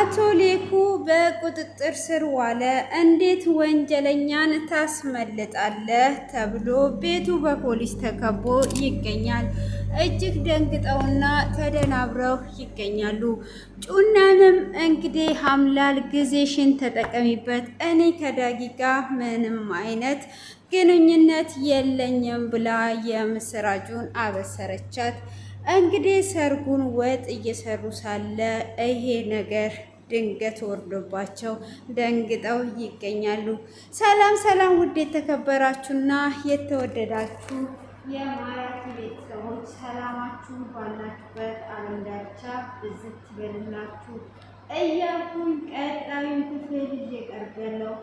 አቶ ሌኩ በቁጥጥር ስር ዋለ። እንዴት ወንጀለኛን ታስመልጣለህ ተብሎ ቤቱ በፖሊስ ተከቦ ይገኛል። እጅግ ደንግጠውና ተደናብረው ይገኛሉ። ጩናንም እንግዲህ ሀምላል ጊዜሽን ተጠቀሚበት፣ እኔ ከዳጊ ጋር ምንም አይነት ግንኙነት የለኝም ብላ የምስራጁን አበሰረቻት። እንግዲህ ሰርጉን ወጥ እየሰሩ ሳለ ይሄ ነገር ድንገት ወርዶባቸው ደንግጠው ይገኛሉ። ሰላም ሰላም! ውድ የተከበራችሁና የተወደዳችሁ የማራኪ ቤተሰቦች ሰላማችሁ ባላችሁበት ዓለም ዳርቻ ብዝት ይበልላችሁ እያልኩኝ ቀጣዩን ክፍል እየቀርበለው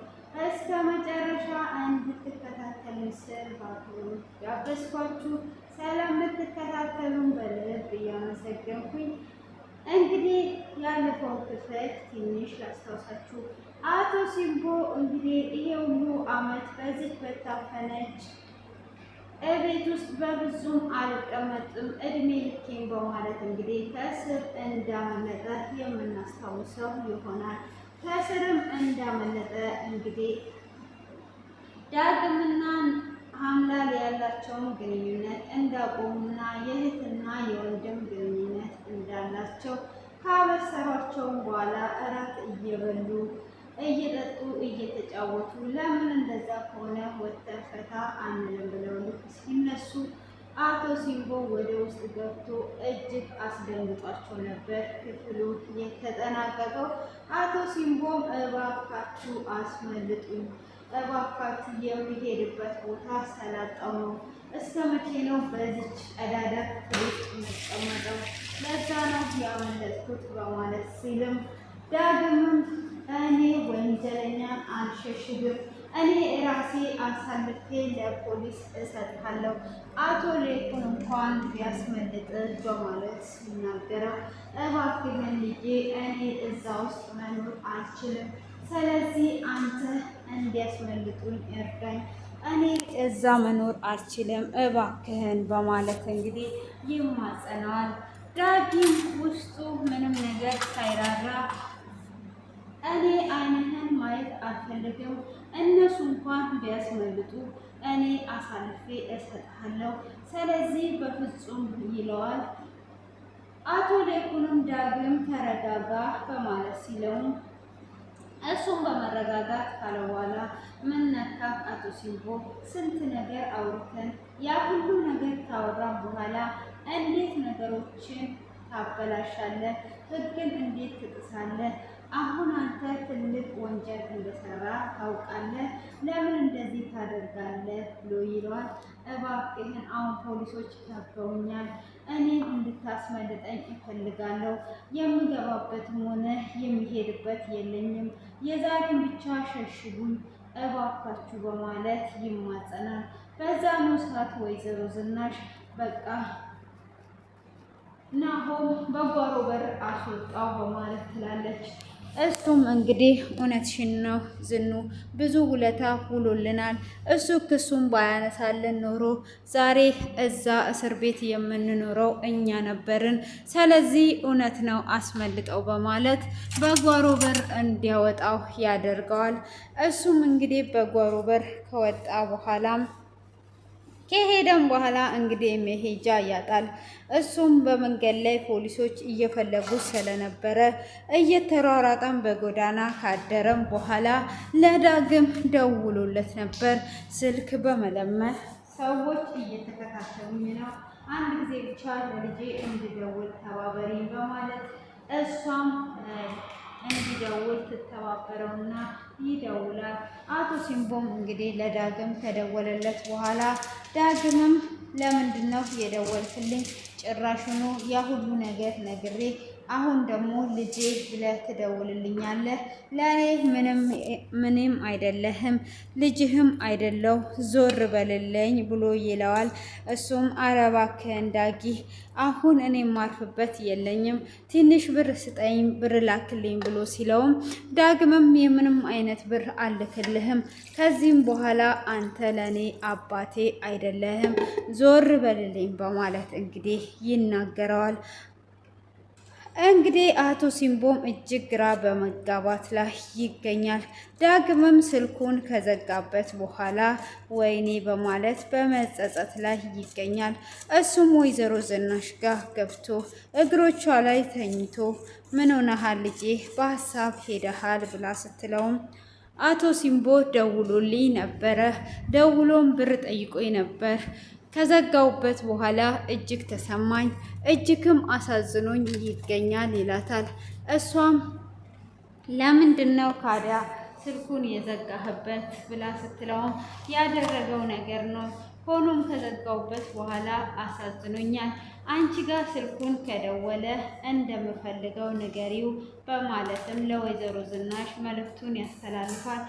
እስከ መጨረሻ እንድትከታተሉ ስል በአክብሮት ጋበዝኳችሁ። ሰላም ልትከታተሉን በልብ እያመሰገንኩኝ እንግዲህ ያለፈው ክፍል ትንሽ ላስታውሳችሁ። አቶ ሲምቦ እንግዲህ ይሄ ሁሉ ዓመት በዚህ በታፈነች እቤት ውስጥ በብዙም አልቀመጥም እድሜ ልኬን በማለት እንግዲህ ከስር እንዳመለጠ የምናስታውሰው ይሆናል። ከስርም እንዳመለጠ እንግዲህ ዳግምና ሀምላል ያላቸውን ግንኙነት እንዳቆሙና የእህትና የወንድም ግንኙነት እንዳላቸው ካበሰሯቸውም በኋላ እራት እየበሉ እየጠጡ እየተጫወቱ ለምን እንደዛ ከሆነ ወጥተን ፈታ አንልም ብለው ልክ ሲነሱ አቶ ሲምቦ ወደ ውስጥ ገብቶ እጅግ አስደንግጧቸው ነበር ክፍሉ የተጠናቀቀው። አቶ ሲምቦም እባካችሁ አስመልጡኝ፣ እባካችሁ የሚሄድበት ቦታ ሰላጣው ነው፣ እስከ መቼ ነው በዚች ቀዳዳ ክፍል ውስጥ የምቀመጠው? ለዛ ነው ያመለጥኩት በማለት ሲልም ዳግምም እኔ ወንጀለኛን አልሸሽግም፣ እኔ ራሴ አሳልፌ ለፖሊስ እሰጥሃለሁ፣ አቶ ሌኩን እንኳን ቢያስመልጥ በማለት ሲናገረው እባክህን ልጄ እኔ እዛ ውስጥ መኖር አልችልም፣ ስለዚህ አንተ እንዲያስመልጡኝ እርዳኝ፣ እኔ እዛ መኖር አልችልም እባክህን በማለት እንግዲህ ይማጸነዋል። ዳጊም ውስጡ ምንም ነገር ሳይራራ እኔ አይንህን ማየት አልፈልግም፣ እነሱ እንኳን ቢያስመልጡ እኔ አሳልፌ እሰጥሃለሁ፣ ስለዚህ በፍጹም ይለዋል። አቶ ሌኩንም ዳግም ተረጋጋ በማለት ሲለውም እሱም በመረጋጋት ካለ በኋላ ምን ነካ አቶ ሲምቦ፣ ስንት ነገር አውርተን ያ ሁሉ ነገር ካወራን በኋላ እንዴት ነገሮችን ታበላሻለህ? ህግን እንዴት ትጥሳለህ? አሁን አንተ ትልቅ ወንጀል እንደሰራ ታውቃለህ፣ ለምን እንደዚህ ታደርጋለህ ብሎ ይለዋል። እባክህን አሁን ፖሊሶች ከበውኛል፣ እኔን እንድታስመልጠኝ እፈልጋለሁ፣ የምገባበትም ሆነ የሚሄድበት የለኝም፣ የዛሬን ብቻ ሸሽጉኝ እባካችሁ በማለት ይማጸናል። በዛኑ ሰዓት ወይዘሮ ዝናሽ በቃ ናሆም በጓሮ በር አስወጣው በማለት ትላለች። እሱም እንግዲህ እውነትሽን ነው ዝኑ፣ ብዙ ውለታ ውሎልናል። እሱ ክሱን ባያነሳልን ኖሮ ዛሬ እዛ እስር ቤት የምንኖረው እኛ ነበርን። ስለዚህ እውነት ነው አስመልጠው በማለት በጓሮ በር እንዲያወጣው ያደርገዋል። እሱም እንግዲህ በጓሮ በር ከወጣ በኋላም ከሄደም በኋላ እንግዲህ መሄጃ ያጣል። እሱም በመንገድ ላይ ፖሊሶች እየፈለጉ ስለነበረ እየተሯሯጠን በጎዳና ካደረም በኋላ ለዳግም ደውሎለት ነበር። ስልክ በመለመን ሰዎች እየተከታተሉኝ ነው፣ አንድ ጊዜ ብቻ ለልጄ እንድደውል ተባበሪ በማለት እሷም እንዲደውል ትተባበረውና ይደውላል። አቶ ሲምቦም እንግዲህ ለዳግም ከደወለለት በኋላ ዳግምም ለምንድን ነው የደወልክልኝ? ጭራሹኑ ያ ሁሉ ነገር ነግሬ አሁን ደግሞ ልጄ ብለህ ትደውልልኛለህ? ለእኔ ምንም አይደለህም፣ ልጅህም አይደለሁ፣ ዞር በልልኝ ብሎ ይለዋል። እሱም ኧረ እባክህን ዳጊ፣ አሁን እኔ ማርፍበት የለኝም፣ ትንሽ ብር ስጠኝ፣ ብር ላክልኝ ብሎ ሲለውም ዳግምም የምንም አይነት ብር አልክልህም፣ ከዚህም በኋላ አንተ ለእኔ አባቴ አይደለህም፣ ዞር በልልኝ በማለት እንግዲህ ይናገረዋል። እንግዲህ አቶ ሲምቦም እጅግ ግራ በመጋባት ላይ ይገኛል። ዳግምም ስልኩን ከዘጋበት በኋላ ወይኔ በማለት በመጸጸት ላይ ይገኛል። እሱም ወይዘሮ ዝናሽ ጋር ገብቶ እግሮቿ ላይ ተኝቶ ምን ሆነሃል ልጄ በሀሳብ ሄደሃል ብላ ስትለውም አቶ ሲምቦ ደውሎልኝ ነበረ፣ ደውሎም ብር ጠይቆኝ ነበር ከዘጋውበት በኋላ እጅግ ተሰማኝ፣ እጅግም አሳዝኖኝ ይገኛል ይላታል። እሷም ለምንድን ነው ካዲያ ስልኩን የዘጋህበት ብላ ስትለውም ያደረገው ነገር ነው። ሆኖም ከዘጋውበት በኋላ አሳዝኖኛል። አንቺ ጋር ስልኩን ከደወለ እንደምፈልገው ንገሪው በማለትም ለወይዘሮ ዝናሽ መልእክቱን ያስተላልፋል።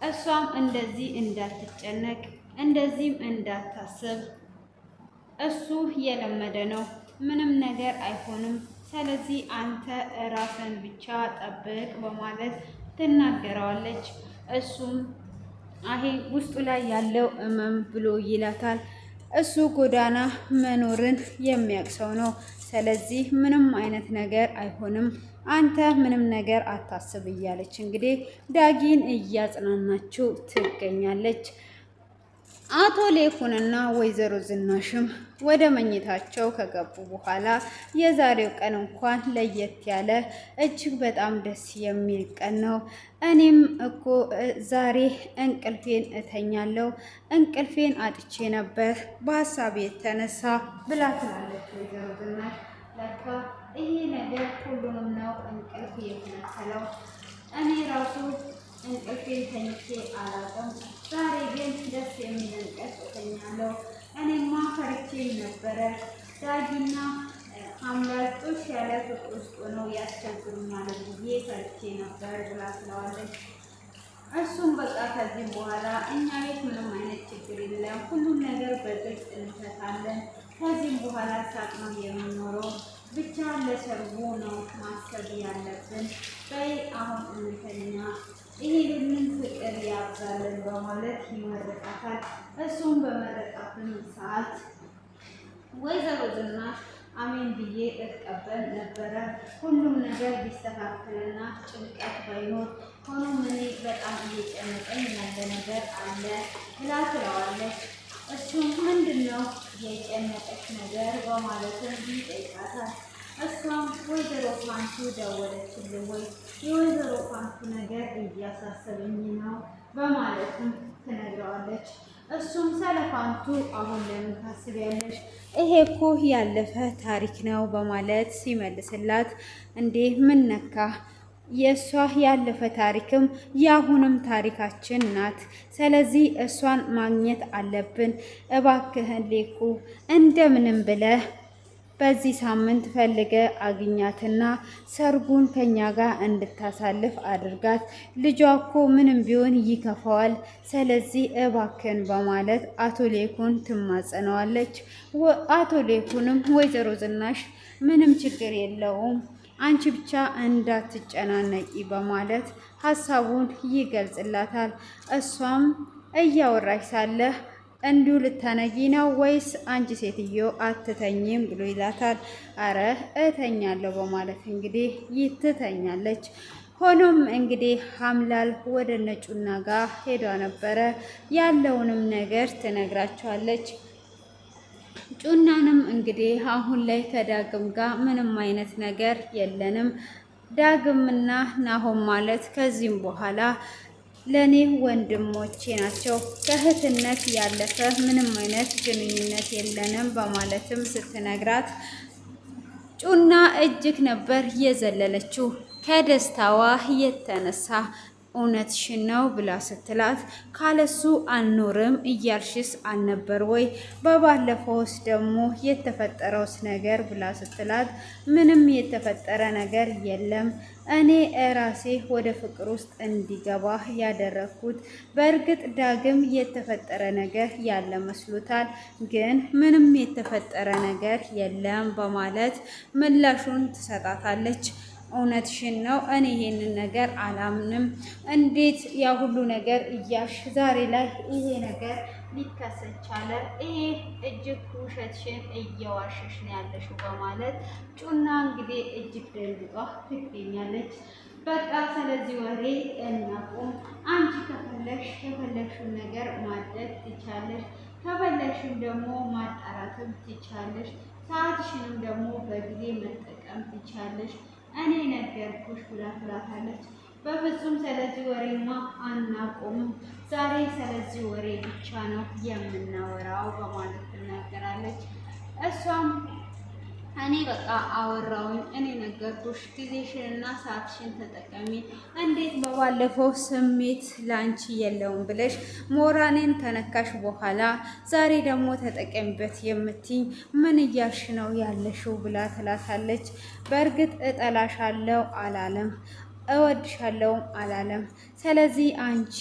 እሷም እንደዚህ እንዳትጨነቅ እንደዚህም እንዳታስብ እሱ የለመደ ነው፣ ምንም ነገር አይሆንም። ስለዚህ አንተ ራስን ብቻ ጠብቅ በማለት ትናገረዋለች። እሱም አሄ ውስጡ ላይ ያለው እመም ብሎ ይላታል። እሱ ጎዳና መኖርን የሚያውቅ ሰው ነው። ስለዚህ ምንም አይነት ነገር አይሆንም፣ አንተ ምንም ነገር አታስብ እያለች እንግዲህ ዳጊን እያጽናናችው ትገኛለች። አቶ ሌኩንና ወይዘሮ ዝናሽም ወደ መኝታቸው ከገቡ በኋላ የዛሬው ቀን እንኳን ለየት ያለ እጅግ በጣም ደስ የሚል ቀን ነው። እኔም እኮ ዛሬ እንቅልፌን እተኛለሁ፣ እንቅልፌን አጥቼ ነበር በሀሳብ የተነሳ ብላ ትላለች ወይዘሮ ዝናሽ። ለካ ይሄ ነገር ሁሉንም ነው እንቅልፍ የተነሰለው። እኔ ራሱ እንቅልፌን ተኝቼ አላውቅም። ዛሬ ግን ደስ የሚል እንቅልፍ እተኛለሁ። እኔማ ፈርቼ ነበረ ዳጊና አምላጦች ያለ ፍቅር ውስጥ ነው ያስቸግሩኛል ብዬ ፈርቼ ነበር ብላ ትለዋለች። እሱም በቃ ከዚህ በኋላ እኛ ቤት ምንም አይነት ችግር የለም፣ ሁሉም ነገር በግልጽ እንፈታለን። ከዚህም በኋላ ሳቅ ነው የምኖረው። ብቻ ለሰርጉ ነው ማሰብ ያለብን። በይ አሁን እንተኛ፣ ይሄንን ፍቅር ያብዛልን በማለት ይመርቃታል። እሱም በመረቃትን ሰዓት ወይዘሮ ዝናሽ አሜን ብዬ እቀበል ነበረ፣ ሁሉም ነገር ቢስተካከልና ጭንቀት ባይኖር። ሆኖም እኔ በጣም እየጨነቀኝ ያለ ነገር አለ ብላ ትለዋለች። እሱም ምንድን ነው የጨነቀች ነገር በማለትም ይጠይቃታል። እሷም ወይዘሮ ፋንቱ ደወለችልኝ ወይ የወይዘሮ ፋንቱ ነገር እያሳሰበኝ ነው በማለትም ትነግረዋለች። እሱም ስለ ፋንቱ አሁን ለምን ታስቢያለሽ? ይሄ እኮ ያለፈ ታሪክ ነው በማለት ሲመልስላት፣ እንዴ ምን ነካ? የእሷ ያለፈ ታሪክም የአሁንም ታሪካችን ናት። ስለዚህ እሷን ማግኘት አለብን። እባክህን ሌኩ እንደምንም ብለህ በዚህ ሳምንት ፈልገ አግኛትና ሰርጉን ከኛ ጋር እንድታሳልፍ አድርጋት። ልጇ እኮ ምንም ቢሆን ይከፋዋል። ስለዚህ እባክን በማለት አቶ ሌኩን ትማጸነዋለች። አቶ ሌኩንም ወይዘሮ ዝናሽ ምንም ችግር የለውም አንቺ ብቻ እንዳትጨናነቂ በማለት ሀሳቡን ይገልጽላታል። እሷም እያወራች ሳለ እንዲሁ ልታነጊ ነው ወይስ አንቺ ሴትዮ አትተኝም ብሎ ይላታል። አረ እተኛለሁ በማለት እንግዲህ ይትተኛለች። ሆኖም እንግዲህ ሀምላል ወደ ነጩና ጋር ሄዷ ነበረ። ያለውንም ነገር ትነግራቸዋለች። ጩናንም እንግዲህ አሁን ላይ ከዳግም ጋር ምንም አይነት ነገር የለንም። ዳግምና ናሆም ማለት ከዚህም በኋላ ለኔ ወንድሞቼ ናቸው። ከእህትነት ያለፈ ምንም አይነት ግንኙነት የለንም በማለትም ስትነግራት ጩና እጅግ ነበር የዘለለችው ከደስታዋ የተነሳ። እውነትሽን ነው ብላ ስትላት ካለሱ አልኖርም እያልሽስ አልነበር ወይ? በባለፈውስ ደግሞ የተፈጠረውስ ነገር ብላ ስትላት ምንም የተፈጠረ ነገር የለም። እኔ ራሴ ወደ ፍቅር ውስጥ እንዲገባ ያደረኩት። በእርግጥ ዳግም የተፈጠረ ነገር ያለ መስሎታል፣ ግን ምንም የተፈጠረ ነገር የለም በማለት ምላሹን ትሰጣታለች። እውነትሽን ነው፣ እኔ ይሄንን ነገር አላምንም። እንዴት ያ ሁሉ ነገር እያልሽ ዛሬ ላይ ይሄ ነገር ሊከሰት ቻለ? ይሄ እጅግ ውሸትሽን እየዋሸሽ ነው ያለሽው በማለት ጩና እንግዲህ እጅግ ደንግጧ ትገኛለች። በቃ ስለዚህ ወሬ እናቁም። አንቺ ከፈለግሽውን ነገር ማድረግ ትቻለሽ፣ ከፈለግሽም ደግሞ ማጣራትም ትቻለሽ፣ ሰዓትሽንም ደግሞ በጊዜ መጠቀም ትቻለሽ። እኔ ነገርኩሽ ብላ ትላታለች። በፍጹም ስለዚህ ወሬማ አናቆምም፣ ዛሬ ስለዚህ ወሬ ብቻ ነው የምናወራው በማለት ትናገራለች። እሷም እኔ በቃ አወራውኝ፣ እኔ ነገርኩሽ፣ ጊዜሽንና ሰዓትሽን ተጠቀሚ። እንዴት በባለፈው ስሜት ላንቺ የለውም ብለሽ ሞራኔን ከነካሽ በኋላ ዛሬ ደግሞ ተጠቀሚበት የምትይኝ ምን እያልሽ ነው ያለሽው? ብላ ትላታለች። በእርግጥ እጠላሻለሁ አላለም፣ እወድሻለሁም አላለም። ስለዚህ አንቺ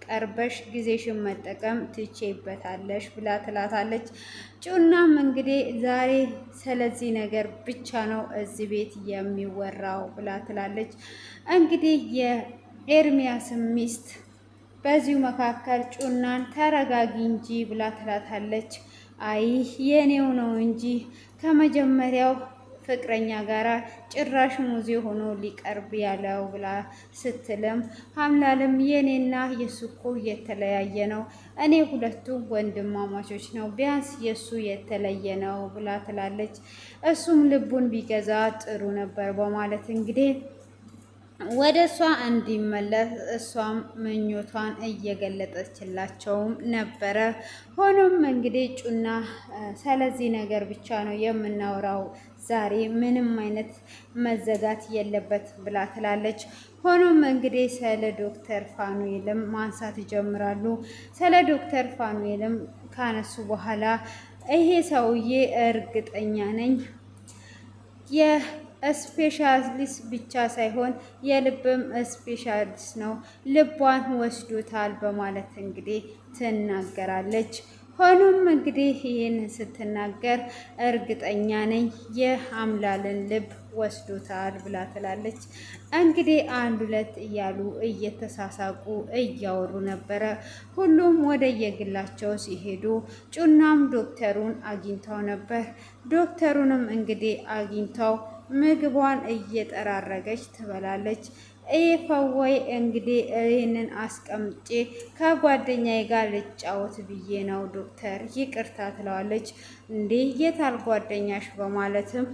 ቀርበሽ ጊዜሽን መጠቀም ትቼበታለሽ ብላ ትላታለች። ጩናም እንግዲህ ዛሬ ስለዚህ ነገር ብቻ ነው እዚህ ቤት የሚወራው ብላ ትላለች። እንግዲህ የኤርሚያስ ሚስት በዚሁ መካከል ጩናን ተረጋጊ እንጂ ብላ ትላታለች። አይ የኔው ነው እንጂ ከመጀመሪያው ፍቅረኛ ጋራ ጭራሽ ሙዚ ሆኖ ሊቀርብ ያለው ብላ ስትልም ሀምላልም የኔና የሱ እኮ የተለያየ ነው፣ እኔ ሁለቱ ወንድማማቾች ነው፣ ቢያንስ የሱ የተለየ ነው ብላ ትላለች። እሱም ልቡን ቢገዛ ጥሩ ነበር በማለት እንግዲህ ወደ እሷ እንዲመለስ እሷም ምኞቷን እየገለጠችላቸውም ነበረ። ሆኖም እንግዲህ ጩና ስለዚህ ነገር ብቻ ነው የምናወራው ዛሬ ምንም አይነት መዘጋት የለበት ብላ ትላለች። ሆኖም እንግዲህ ስለ ዶክተር ፋኑኤልም ማንሳት ይጀምራሉ። ስለ ዶክተር ፋኑኤልም ካነሱ በኋላ ይሄ ሰውዬ እርግጠኛ ነኝ ስፔሻሊስት ብቻ ሳይሆን የልብም ስፔሻሊስት ነው፣ ልቧን ወስዶታል በማለት እንግዲህ ትናገራለች። ሆኖም እንግዲህ ይህን ስትናገር እርግጠኛ ነኝ የአምላልን ልብ ወስዶታል ብላ ትላለች። እንግዲህ አንድ ሁለት እያሉ እየተሳሳቁ እያወሩ ነበረ። ሁሉም ወደ የግላቸው ሲሄዱ ጩናም ዶክተሩን አግኝተው ነበር። ዶክተሩንም እንግዲህ አግኝተው ምግቧን እየጠራረገች ትበላለች። ፈወይ እንግዲህ ይህንን አስቀምጬ ከጓደኛዬ ጋር ልጫወት ብዬ ነው ዶክተር ይቅርታ ትለዋለች። እንዴ የታል ጓደኛሽ? በማለትም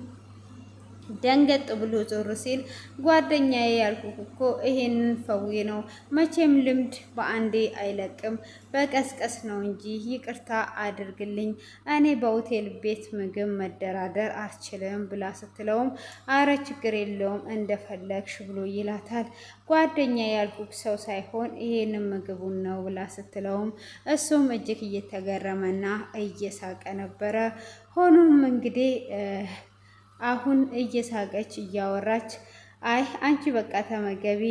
ደንገጥ ብሎ ዞር ሲል ጓደኛዬ ያልኩህ እኮ ይሄንን ፈዌ ነው፣ መቼም ልምድ በአንዴ አይለቅም፣ በቀስቀስ ነው እንጂ ይቅርታ አድርግልኝ፣ እኔ በሆቴል ቤት ምግብ መደራደር አልችልም ብላ ስትለውም አረ ችግር የለውም እንደፈለግሽ ብሎ ይላታል። ጓደኛ ያልኩህ ሰው ሳይሆን ይሄንን ምግቡን ነው ብላ ስትለውም እሱም እጅግ እየተገረመና እየሳቀ ነበረ። ሆኖም እንግዲህ አሁን እየሳቀች እያወራች አይ አንቺ በቃ ተመገቢ፣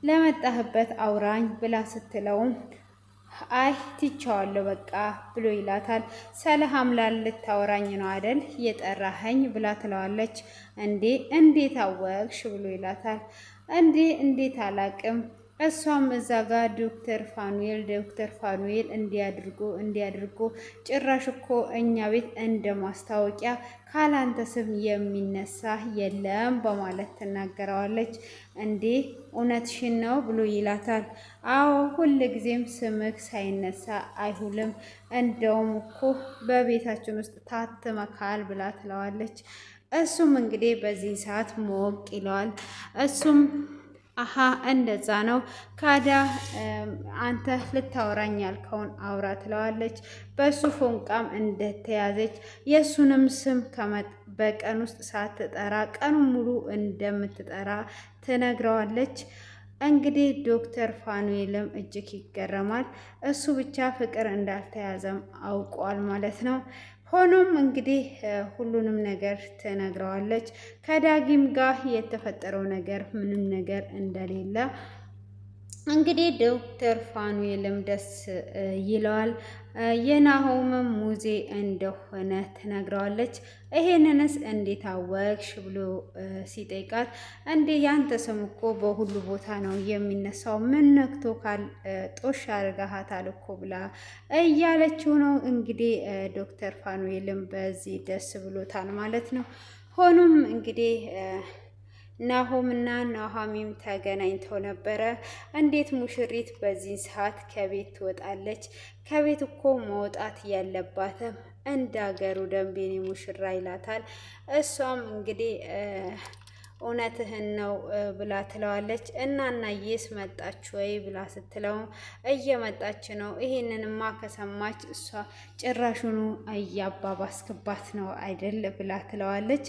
ለመጣህበት አውራኝ ብላ ስትለውም አይ ትቼዋለሁ በቃ ብሎ ይላታል። ስለ ሀምላል ልታወራኝ ነው አደል የጠራኸኝ ብላ ትለዋለች። እንዴ እንዴት አወቅሽ ብሎ ይላታል። እንዴ እንዴት አላቅም፣ እሷም እዛ ጋር ዶክተር ፋኑኤል እንዲያድርጎ ጭራሽ እኮ እኛ ቤት እንደ ማስታወቂያ ካላንተ ስም የሚነሳ የለም በማለት ትናገረዋለች። እንዴ እውነትሽን ነው ብሎ ይላታል። አዎ ሁል ጊዜም ስምክ ሳይነሳ አይሁልም፣ እንደውም እኮ በቤታችን ውስጥ ታትመካል ብላ ትለዋለች። እሱም እንግዲህ በዚህ ሰዓት ሞቅ ይለዋል። እሱም አሀ እንደዛ ነው ካዳ አንተ ልታወራኝ ያልከውን አውራ ትለዋለች። በሱ ፎንቃም እንደተያዘች የሱንም ስም በቀን ውስጥ ሳትጠራ ቀኑን ሙሉ እንደምትጠራ ትነግረዋለች። እንግዲህ ዶክተር ፋኑኤልም እጅግ ይገረማል። እሱ ብቻ ፍቅር እንዳልተያዘም አውቋል ማለት ነው። ሆኖም እንግዲህ ሁሉንም ነገር ትነግረዋለች። ከዳጊም ጋር የተፈጠረው ነገር ምንም ነገር እንደሌለ እንግዲህ ዶክተር ፋኑኤልም ደስ ይለዋል። የናሆምም ሙዜ እንደሆነ ትነግረዋለች። ይሄንንስ እንዴት አወቅሽ ብሎ ሲጠይቃት እንዴ ያንተ ስም እኮ በሁሉ ቦታ ነው የሚነሳው፣ ምን ነክቶ ካል ጦሽ አርጋሃታል እኮ ብላ እያለችው ነው። እንግዲህ ዶክተር ፋኑኤልም በዚህ ደስ ብሎታል ማለት ነው። ሆኖም እንግዲህ ናሆምና ኑሃሚን ተገናኝተው ነበረ። እንዴት ሙሽሪት በዚህ ሰዓት ከቤት ትወጣለች? ከቤት እኮ መውጣት ያለባትም እንደ ሀገሩ ደንብ የኔ ሙሽራ ይላታል። እሷም እንግዲህ እውነትህን ነው ብላ ትለዋለች። እናናዬስ መጣች ወይ ብላ ስትለው እየመጣች ነው፣ ይሄንንማ ከሰማች እሷ ጭራሹኑ እያባባስክባት ነው አይደል ብላ ትለዋለች።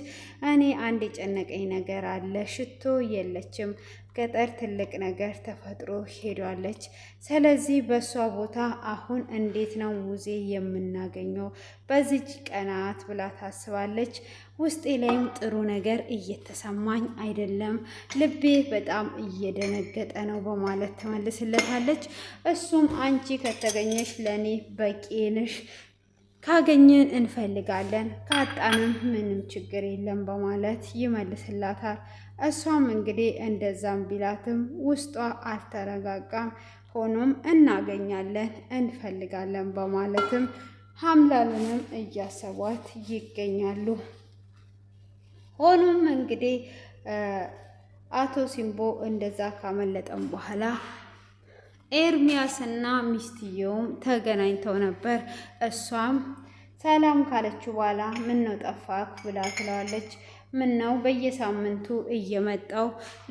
እኔ አንድ የጨነቀኝ ነገር አለ፣ ሽቶ የለችም፣ ገጠር ትልቅ ነገር ተፈጥሮ ሄዷለች። ስለዚህ በእሷ ቦታ አሁን እንዴት ነው ሙዜ የምናገኘው በዚች ቀናት ብላ ታስባለች። ውስጤ ላይም ጥሩ ነገር እየተሰማኝ አይደለም፣ ልቤ በጣም እየደነገጠ ነው በማለት ትመልስለታለች። እሱም አንቺ ከተገኘሽ ለእኔ በቂ ነሽ፣ ካገኘን እንፈልጋለን፣ ካጣንም ምንም ችግር የለም በማለት ይመልስላታል። እሷም እንግዲህ እንደዛም ቢላትም ውስጧ አልተረጋጋም። ሆኖም እናገኛለን እንፈልጋለን በማለትም ሀምላልንም እያሰቧት ይገኛሉ። ሆኖም እንግዲህ አቶ ሲምቦ እንደዛ ካመለጠም በኋላ ኤርሚያስና ሚስትየውም ተገናኝተው ነበር። እሷም ሰላም ካለችው በኋላ ምን ነው ጠፋክ ብላ ትለዋለች። ምን ነው በየሳምንቱ እየመጣው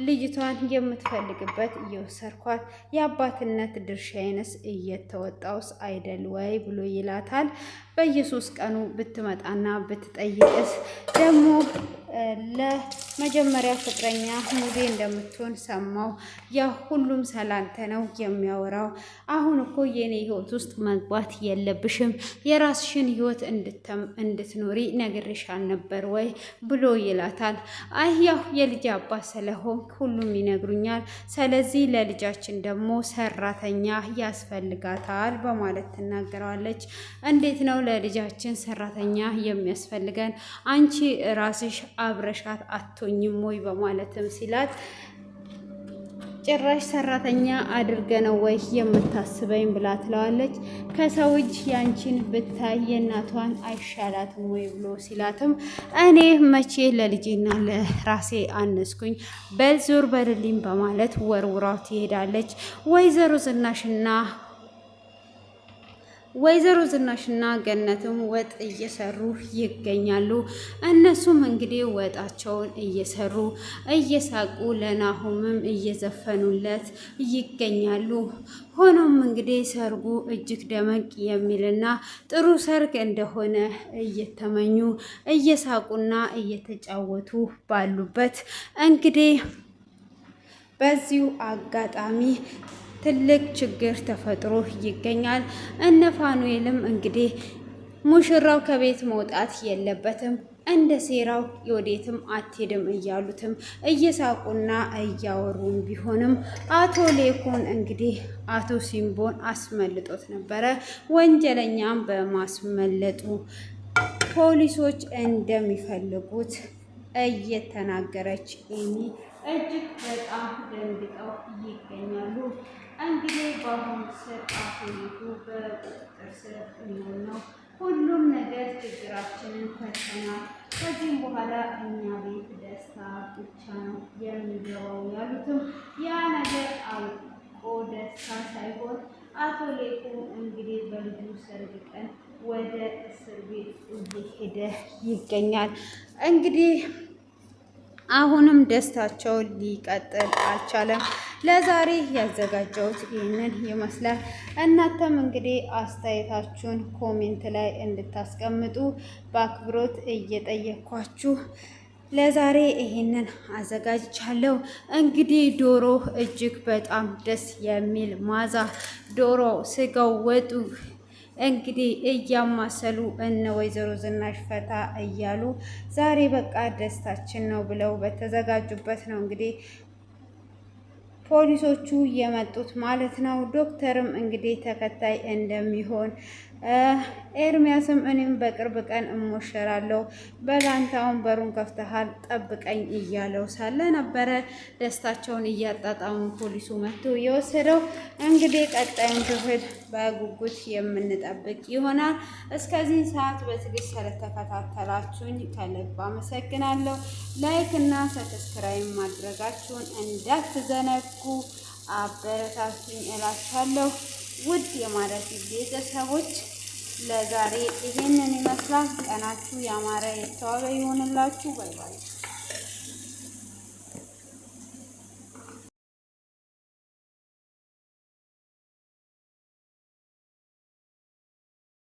ልጅቷን የምትፈልግበት እየወሰድኳት የአባትነት ድርሻዬንስ እየተወጣውስ አይደል ወይ ብሎ ይላታል። በየሶስት ቀኑ ብትመጣና ብትጠይቅስ ደግሞ ለመጀመሪያ ፍቅረኛ ሙዜ እንደምትሆን ሰማው። ያ ሁሉም ሰላንተ ነው የሚያወራው። አሁን እኮ የኔ ህይወት ውስጥ መግባት የለብሽም፣ የራስሽን ህይወት እንድትኖሪ ነግሬሻል ነበር ወይ ብሎ ይላታል። አይ ያው የልጅ አባት ስለሆንክ ሁሉም ይነግሩኛል፣ ስለዚህ ለልጃችን ደግሞ ሰራተኛ ያስፈልጋታል በማለት ትናገረዋለች። እንዴት ነው ለልጃችን ሰራተኛ የሚያስፈልገን? አንቺ ራስሽ አብረሻት አቶኝም ወይ በማለትም ሲላት ጭራሽ ሰራተኛ አድርገ ነው ወይ የምታስበኝ ብላ ትለዋለች። ከሰው እጅ ያንቺን ብታይ የእናቷን አይሻላትም ወይ ብሎ ሲላትም እኔ መቼ ለልጄና ለራሴ አነስኩኝ፣ በልዞር በልልኝ በማለት ወርውራው ትሄዳለች። ወይዘሮ ዝናሽና ገነትም ወጥ እየሰሩ ይገኛሉ። እነሱም እንግዲህ ወጣቸውን እየሰሩ እየሳቁ ለናሆምም እየዘፈኑለት ይገኛሉ። ሆኖም እንግዲህ ሰርጉ እጅግ ደመቅ የሚልና ጥሩ ሰርግ እንደሆነ እየተመኙ እየሳቁና እየተጫወቱ ባሉበት እንግዲህ በዚሁ አጋጣሚ ትልቅ ችግር ተፈጥሮ ይገኛል። እነ ፋኑኤልም እንግዲህ ሙሽራው ከቤት መውጣት የለበትም፣ እንደ ሴራው ወዴትም አትሄድም እያሉትም እየሳቁና እያወሩም ቢሆንም አቶ ሌኩን እንግዲህ አቶ ሲምቦን አስመልጦት ነበረ። ወንጀለኛም በማስመለጡ ፖሊሶች እንደሚፈልጉት እየተናገረች ኤሚ እጅግ በጣም ደንግጠው ይገኛሉ። እንግዲህ በአሁኑ ሰዓት አቶ በቁጥጥር ስር ነው። ሁሉም ነገር ችግራችንን ፈተናል። ከዚህም በኋላ እኛ ቤት ደስታ ብቻ ነው የሚገባው ያሉትም ያ ነገር አልቆ ደስታ ሳይሆን አቶ ሌቁ እንግዲህ በልጁ ሰርግ ቀን ወደ እስር ቤት እየሄደ ይገኛል። እንግዲህ አሁንም ደስታቸው ሊቀጥል አልቻለም። ለዛሬ ያዘጋጀሁት ይህንን ይመስላል። እናንተም እንግዲህ አስተያየታችሁን ኮሜንት ላይ እንድታስቀምጡ በአክብሮት እየጠየኳችሁ ለዛሬ ይሄንን አዘጋጅቻለሁ። እንግዲህ ዶሮ እጅግ በጣም ደስ የሚል ማዛ ዶሮ ስጋው ወጡ እንግዲህ እያማሰሉ እነ ወይዘሮ ዝናሽ ፈታ እያሉ ዛሬ በቃ ደስታችን ነው ብለው በተዘጋጁበት ነው እንግዲህ ፖሊሶቹ የመጡት ማለት ነው። ዶክተርም እንግዲህ ተከታይ እንደሚሆን ኤርሚያስም እኔም በቅርብ ቀን እሞሸራለሁ በላንታውን በሩን ከፍተሃል ጠብቀኝ እያለው ሳለ ነበረ ደስታቸውን እያጣጣሙ ፖሊሱ መጥቶ የወሰደው። እንግዲህ ቀጣዩን ክፍል በጉጉት የምንጠብቅ ይሆናል። እስከዚህ ሰዓት በትዕግስት ስለተከታተላችሁኝ ከልብ አመሰግናለሁ። ላይክ እና ሰብስክራይብ ማድረጋችሁን እንዳትዘነጉ አበረታቱኝ እላችኋለሁ። ውድ የማራኪ ቤተሰቦች ለዛሬ ይሄንን ይመስላል። ቀናችሁ ያማረ የተዋበ ይሆንላችሁ። ባይ ባይ።